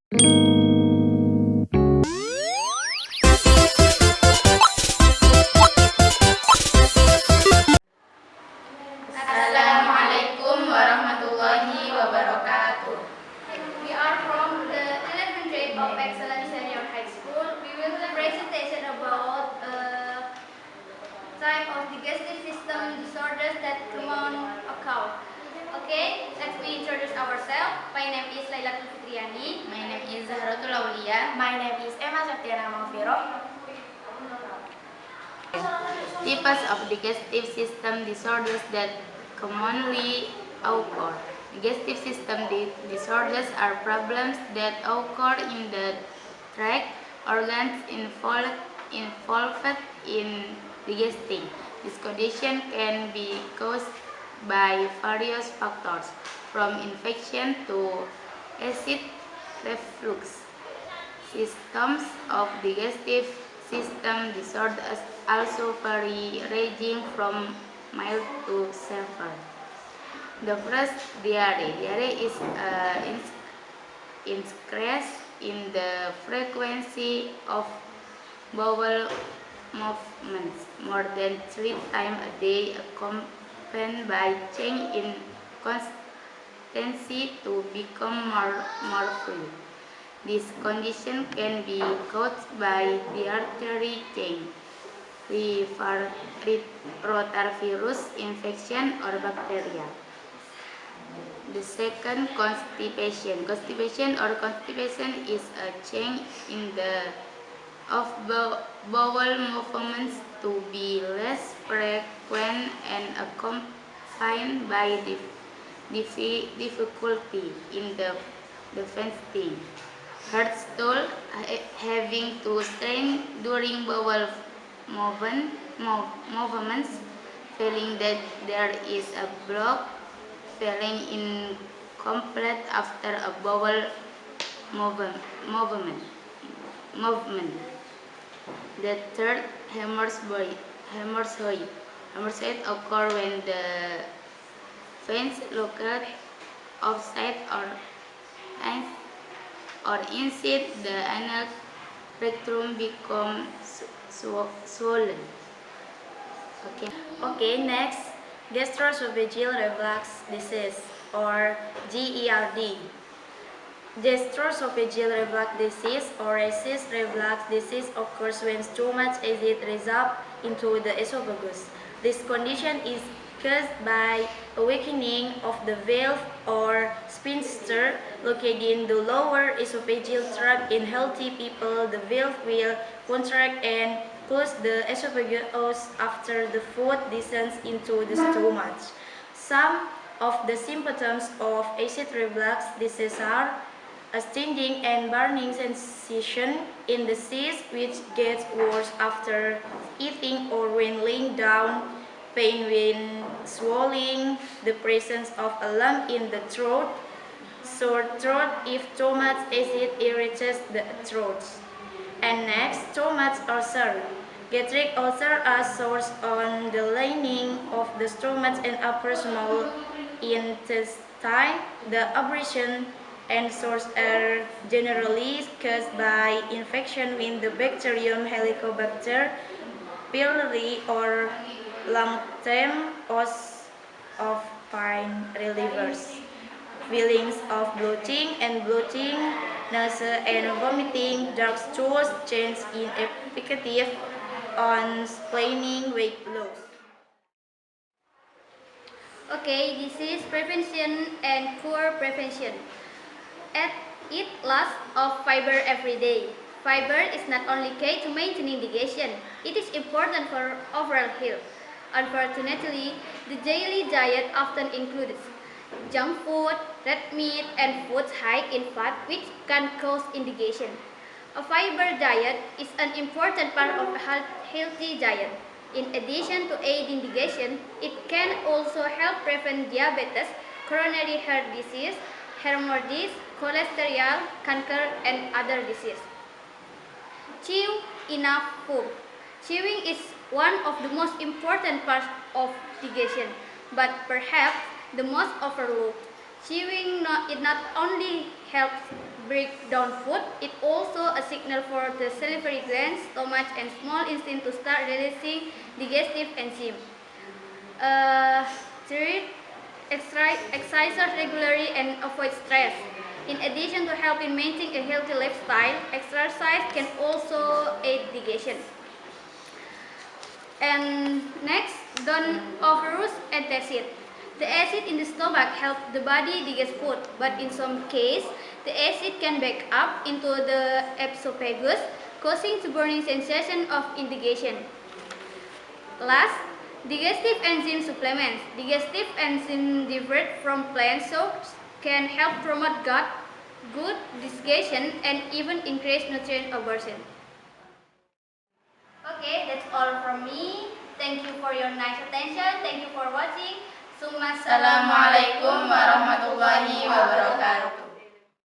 Assalamualaikum warahmatullahi wabarakatuh. We are from the 11th grade of Excellence Senior High School. We will have a presentation about type of digestive system disorders that common occur. Okay, let me introduce ourselves. My name is Lailatul Fitriani. My name is Zahratul Aulia. My name is Emma Septiana Malviro. Types of digestive system disorders that commonly occur. Digestive system disorders are problems that occur in the tract organs involved in digesting. This condition can be caused by various factors, from infection to acid reflux. Systems of digestive system disorders also vary, ranging from mild to severe. The first, diarrhea. Diarrhea is an increase in the frequency of bowel movements more than 3 times a day, accompanied by change in consistency to become more fluid. This condition can be caused by dietary change, rotavirus infection, or bacteria. The second, constipation. Constipation is a change in the of bowel movements to be less frequent and accompanied by difficulty in the fasting. Hard stool, having to strain during bowel movements, feeling that there is a block, feeling incomplete after a bowel movement. The third, hemorrhoid. Hemorrhoid occur when the veins located outside or inside the anal rectum become swollen. Okay, next, gastroesophageal reflux disease or GERD. Gastroesophageal reflux disease or acid reflux disease occurs when too much acid resolves into the esophagus. This condition is caused by a weakening of the valve or sphincter located in the lower esophageal tract. In healthy people, the valve will contract and close the esophagus after the food descends into the stomach. Some of the symptoms of acid reflux disease are a stinging and burning sensation in the cyst, which gets worse after eating or when laying down, pain when swallowing, the presence of a lump in the throat, sore throat if too much acid irritates the throat. And next, stomach ulcer. Gastric ulcer are sores on the lining of the stomach and upper small intestine. The abrasion and sores are generally caused by infection with the bacterium Helicobacter pylori or long-term use of pain relievers. Feelings of bloating, nausea and vomiting, dark stools, change in appetite, on explaining weight loss. Okay, disease prevention and cure prevention. Eat lots of fiber every day. Fiber is not only key to maintaining digestion, it is important for overall health. Unfortunately, the daily diet often includes junk food, red meat, and foods high in fat, which can cause indigestion. A fiber diet is an important part of a healthy diet. In addition to aiding digestion, it can also help prevent diabetes, coronary heart disease, hemorrhoids, cholesterol, cancer, and other diseases. Chew enough food. Chewing is one of the most important parts of digestion, but perhaps the most overlooked. Chewing it not only helps break down food. It also a signal for the salivary glands, stomach, and small intestine to start releasing digestive enzyme. Third, exercise regularly and avoid stress. In addition to helping maintain a healthy lifestyle, exercise can also aid digestion. And next, don't overuse antacid. The acid in the stomach helps the body digest food, but in some cases, the acid can back up into the esophagus, causing the burning sensation of indigestion. Last, digestive enzyme supplements. Digestive enzyme derived from plant sources can help promote good digestion and even increase nutrient absorption. Okay, that's all from me. Thank you for your nice attention. Thank you for watching. Assalamualaikum warahmatullahi